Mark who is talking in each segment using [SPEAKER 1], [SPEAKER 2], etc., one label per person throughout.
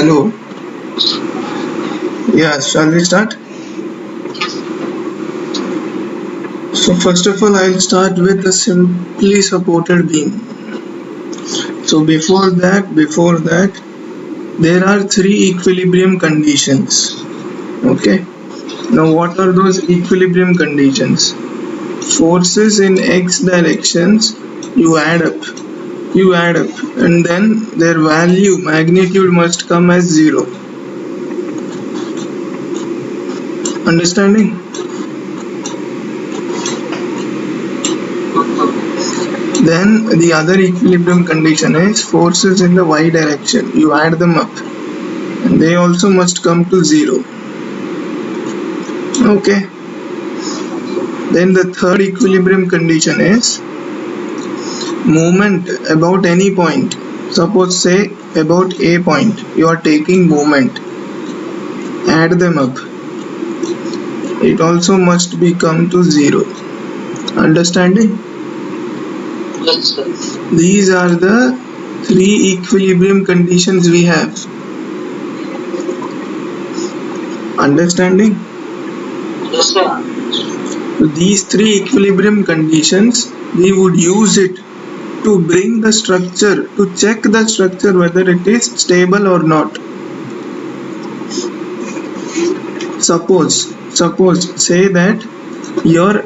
[SPEAKER 1] Hello. Yeah, shall we start? So first of all, I'll start with a simply supported beam. So before that, there are three equilibrium conditions. Okay. Now what are those equilibrium conditions? Forces in x directions, you add up, and then their value, magnitude must come as 0. Understanding? Then the other equilibrium condition is forces in the y direction. You add them up and they also must come to 0. Okay. Then the third equilibrium condition is movement about any point. Suppose say about a point you are taking movement. Add them up. It also must be come to 0. Understanding?
[SPEAKER 2] Yes, sir.
[SPEAKER 1] These are the three equilibrium conditions we have. Understanding?
[SPEAKER 2] Yes, sir.
[SPEAKER 1] So these three equilibrium conditions, we would use it to bring the structure, to check the structure whether it is stable or not. Suppose say that your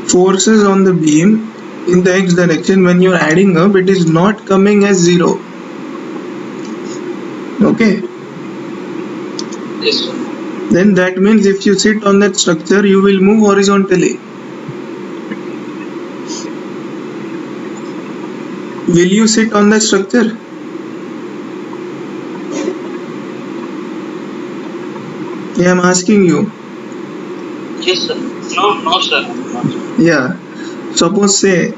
[SPEAKER 1] forces on the beam in the x direction, when you are adding up, it is not coming as 0. Okay.
[SPEAKER 2] Yes, sir.
[SPEAKER 1] Then that means if you sit on that structure, you will move horizontally. Will you sit on that structure? Yeah, I'm asking you.
[SPEAKER 2] Yes, sir. No, sir. Not.
[SPEAKER 1] Yeah. Suppose say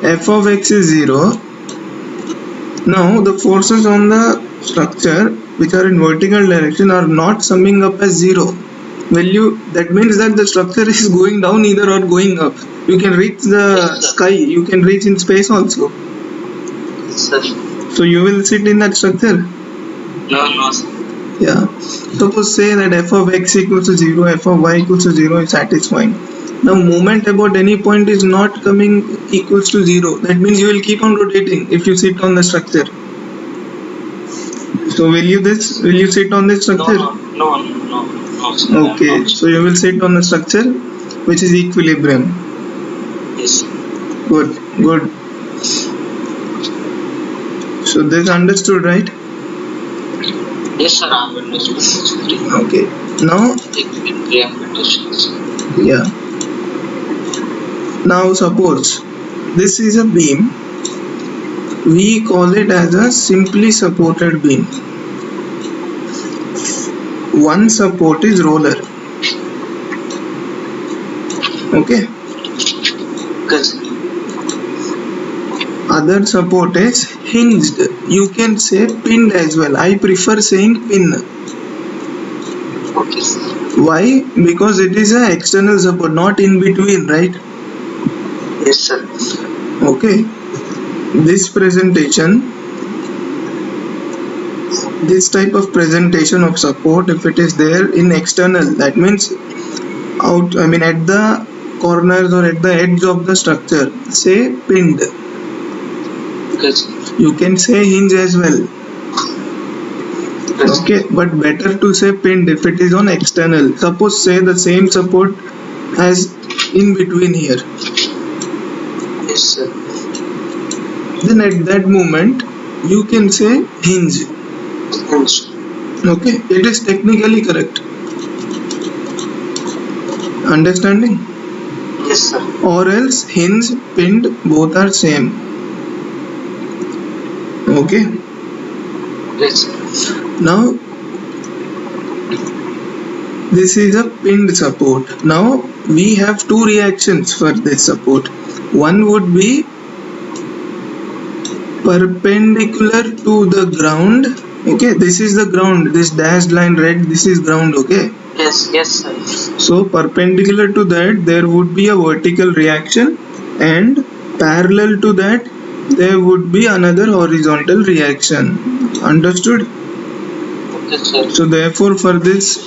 [SPEAKER 1] f of x is 0. Now the forces on the structure which are in vertical direction are not summing up as 0. That means that the structure is going down either or going up. You can reach the sky, you can reach in space also.
[SPEAKER 2] Yes, sir.
[SPEAKER 1] So you will sit in that structure.
[SPEAKER 2] No, sir.
[SPEAKER 1] Yeah. Suppose say that f of x equals to 0, f of y equals to 0 is satisfying. Now movement about any point is not coming equals to 0. That means you will keep on rotating if you sit on the structure. So will you sit on this structure?
[SPEAKER 2] No, sir.
[SPEAKER 1] Okay, so you will sit on a structure which is equilibrium.
[SPEAKER 2] Yes.
[SPEAKER 1] Good. So this understood, right?
[SPEAKER 2] Yes, sir. I have understood.
[SPEAKER 1] Okay. Now,
[SPEAKER 2] Equilibrium conditions.
[SPEAKER 1] yeah. Now suppose this is a beam. We call it as a simply supported beam. One support is roller. Okay.
[SPEAKER 2] Yes.
[SPEAKER 1] Other support is hinged. You can say pinned as well. I prefer saying pin.
[SPEAKER 2] Okay, sir.
[SPEAKER 1] Why? Because it is an external support, not in between, right?
[SPEAKER 2] Yes, sir.
[SPEAKER 1] Okay. This type of presentation of support, if it is there in external, that means at the corners or at the edge of the structure, say pinned.
[SPEAKER 2] Yes.
[SPEAKER 1] You can say hinge as well.
[SPEAKER 2] Yes.
[SPEAKER 1] Okay, but better to say pinned if it is on external. Suppose say the same support as in between here.
[SPEAKER 2] Yes, sir.
[SPEAKER 1] Then at that moment you can say hinge.
[SPEAKER 2] Yes.
[SPEAKER 1] Okay, it is technically correct. Understanding?
[SPEAKER 2] Yes, sir.
[SPEAKER 1] Or else hinge, pinned, both are same. Okay.
[SPEAKER 2] Yes.
[SPEAKER 1] Now this is a pinned support. Now we have two reactions for this support. One would be perpendicular to the ground. Okay, this is the ground. This dashed line red, this is ground. Okay.
[SPEAKER 2] Yes, sir.
[SPEAKER 1] So perpendicular to that there would be a vertical reaction, and parallel to that there would be another horizontal reaction. Understood?
[SPEAKER 2] Okay, sir.
[SPEAKER 1] So therefore for this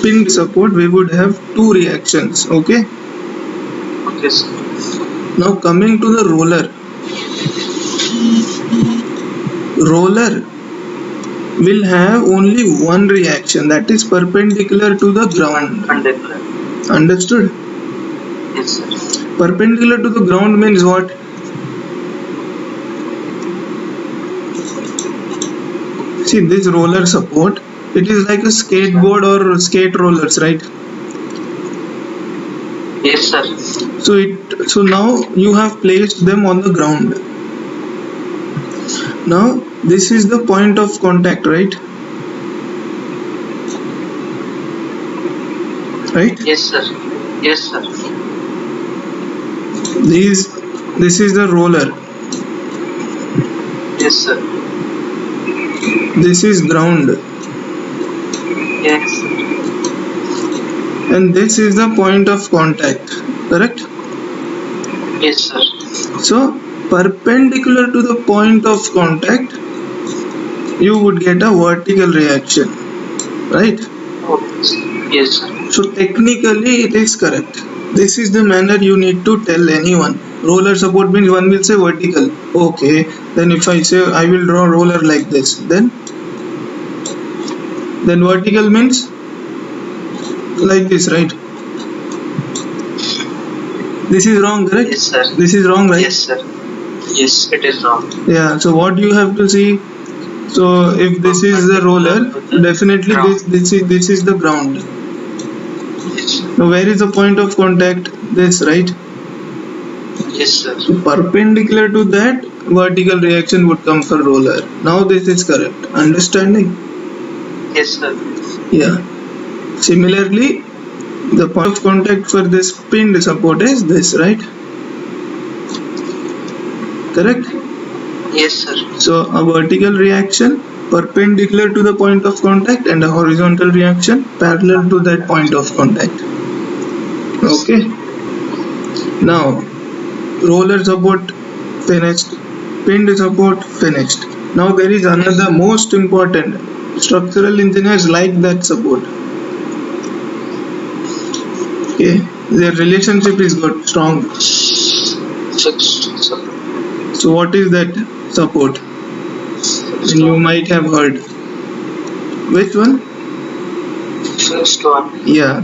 [SPEAKER 1] pinned support we would have two reactions. Okay.
[SPEAKER 2] Okay, sir.
[SPEAKER 1] Now coming to the roller. Roller will have only one reaction, that is perpendicular to the ground.
[SPEAKER 2] Perpendicular.
[SPEAKER 1] Understood?
[SPEAKER 2] Yes, sir.
[SPEAKER 1] Perpendicular to the ground means what? See, this roller support, it is like a skateboard or skate rollers, right?
[SPEAKER 2] Yes, sir.
[SPEAKER 1] So now you have placed them on the ground. Now this is the point of contact, right? Right?
[SPEAKER 2] Yes, sir. Yes, sir.
[SPEAKER 1] This is the roller.
[SPEAKER 2] Yes, sir.
[SPEAKER 1] This is ground.
[SPEAKER 2] Yes, sir.
[SPEAKER 1] And this is the point of contact. Correct?
[SPEAKER 2] Yes, sir.
[SPEAKER 1] So perpendicular to the point of contact, you would get a vertical reaction, right?
[SPEAKER 2] Okay. Yes, sir.
[SPEAKER 1] So technically it is correct. This is the manner you need to tell anyone. Roller support means one will say vertical. Okay, then if I say I will draw roller like this, then vertical means like this, right? This is wrong, correct?
[SPEAKER 2] Yes, sir.
[SPEAKER 1] This is wrong, right?
[SPEAKER 2] Yes, sir. Yes, it is wrong.
[SPEAKER 1] Yeah, so what you have to see, so if this is the roller, definitely this is the ground.
[SPEAKER 2] Yes.
[SPEAKER 1] Now where is the point of contact? This, right?
[SPEAKER 2] Yes, sir.
[SPEAKER 1] So perpendicular to that, vertical reaction would come for roller. Now this is correct. Understanding?
[SPEAKER 2] Yes, sir.
[SPEAKER 1] Yeah. Similarly, the point of contact for this pinned support is this, right? Correct?
[SPEAKER 2] Yes, sir.
[SPEAKER 1] So a vertical reaction perpendicular to the point of contact and a horizontal reaction parallel to that point of contact. Okay. Now roller support finished, pinned support finished. Now there is another most important. Structural engineers like that support. Okay, their relationship is good, strong.
[SPEAKER 2] Fixed support.
[SPEAKER 1] So what is that support? And you might have heard. Which one?
[SPEAKER 2] Fixed one.
[SPEAKER 1] Yeah.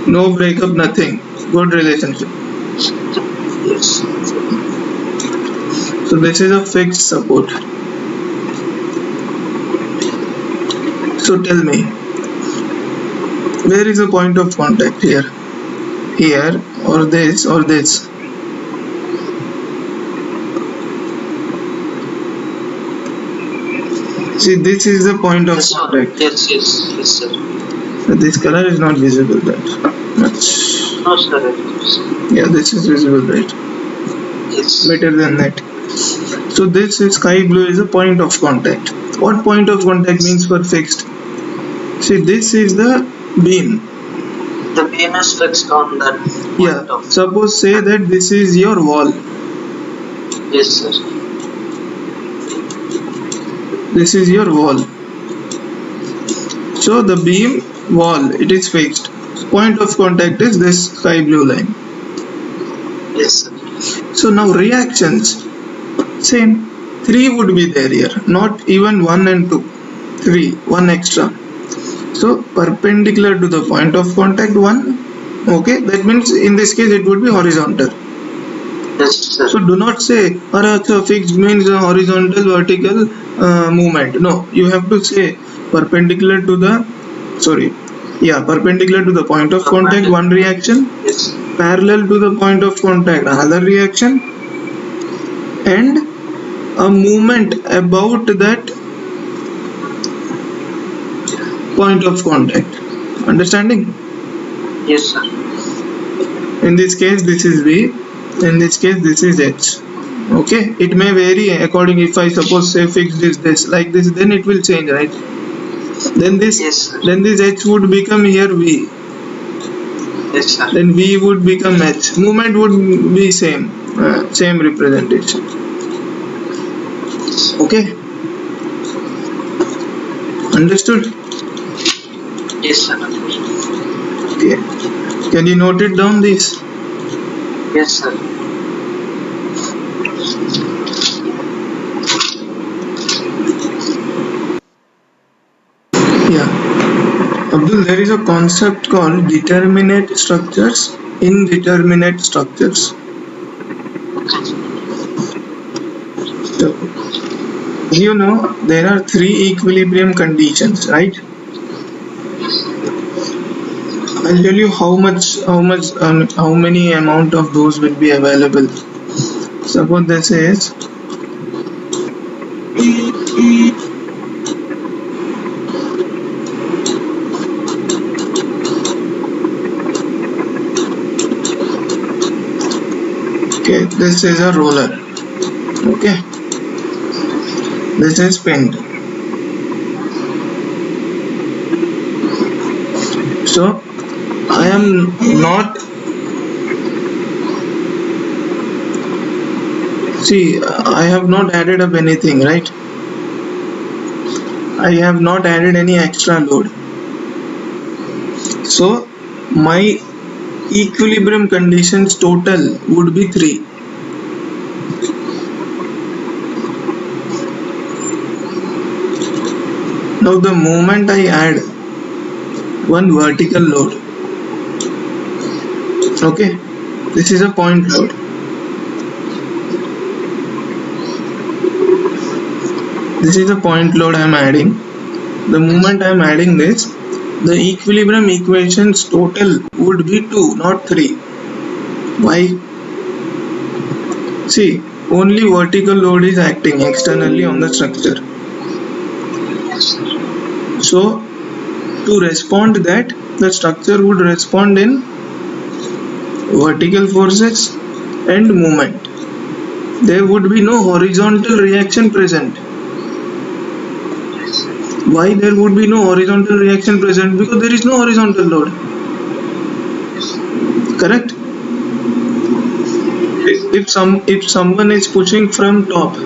[SPEAKER 1] No breakup, nothing. Good relationship.
[SPEAKER 2] Yes.
[SPEAKER 1] So this is a fixed support. So tell me, where is the point of contact here? Here or this or this? See, this is the point of
[SPEAKER 2] This one.
[SPEAKER 1] contact.
[SPEAKER 2] Yes, yes, yes, sir.
[SPEAKER 1] So this color is not visible that much.
[SPEAKER 2] No, sir. Yes.
[SPEAKER 1] Yeah, this is visible, right?
[SPEAKER 2] Yes.
[SPEAKER 1] Better than that. So this is sky blue is a point of contact. What point of contact means for fixed? See, this is the beam.
[SPEAKER 2] The beam is fixed on that point
[SPEAKER 1] Yeah.
[SPEAKER 2] of.
[SPEAKER 1] Suppose say that this is your wall.
[SPEAKER 2] Yes, sir.
[SPEAKER 1] This is your wall. So the beam wall, it is fixed. Point of contact is this sky blue line.
[SPEAKER 2] Yes, sir.
[SPEAKER 1] So now reactions, same. 3 would be there here, not even 1 and 2. 3, 1 extra. So perpendicular to the point of contact 1. Okay, that means in this case it would be horizontal.
[SPEAKER 2] Yes, sir.
[SPEAKER 1] So do not say fixed means horizontal vertical movement. No, you have to say perpendicular to the perpendicular to the point of contact one reaction,
[SPEAKER 2] Yes.
[SPEAKER 1] parallel to the point of contact another reaction, and a movement about that point of contact. Understanding?
[SPEAKER 2] Yes, sir.
[SPEAKER 1] In this case this is V, in this case this is H. Okay, it may vary according, if I suppose say fixed is this like this, then it will change, right? Then this
[SPEAKER 2] Yes, sir.
[SPEAKER 1] then this H would become here V,
[SPEAKER 2] Yes, sir.
[SPEAKER 1] then V would become H. Movement would be same representation. Okay. Understood?
[SPEAKER 2] Yes, sir.
[SPEAKER 1] Okay. Can you note it down this?
[SPEAKER 2] Yes, sir.
[SPEAKER 1] Yeah. Abdul, there is a concept called determinate structures, indeterminate structures. So, you know there are three equilibrium conditions, right? I'll tell you how many amount of those will be available. Suppose this is okay. This is a roller. Okay. This is pinned. So I am not. See, I have not added up anything, right? I have not added any extra load. So my equilibrium conditions total would be 3. Now the moment I add one vertical load, okay, this is a point load. This is a point load I am adding. The moment I am adding this, the equilibrium equations total would be 2, not 3. Why? See, only vertical load is acting externally on the structure. So, to respond that, the structure would respond in vertical forces and movement. There would be no horizontal reaction present. Why there would be no horizontal reaction present? Because there is no horizontal load. Correct? If someone is pushing from top,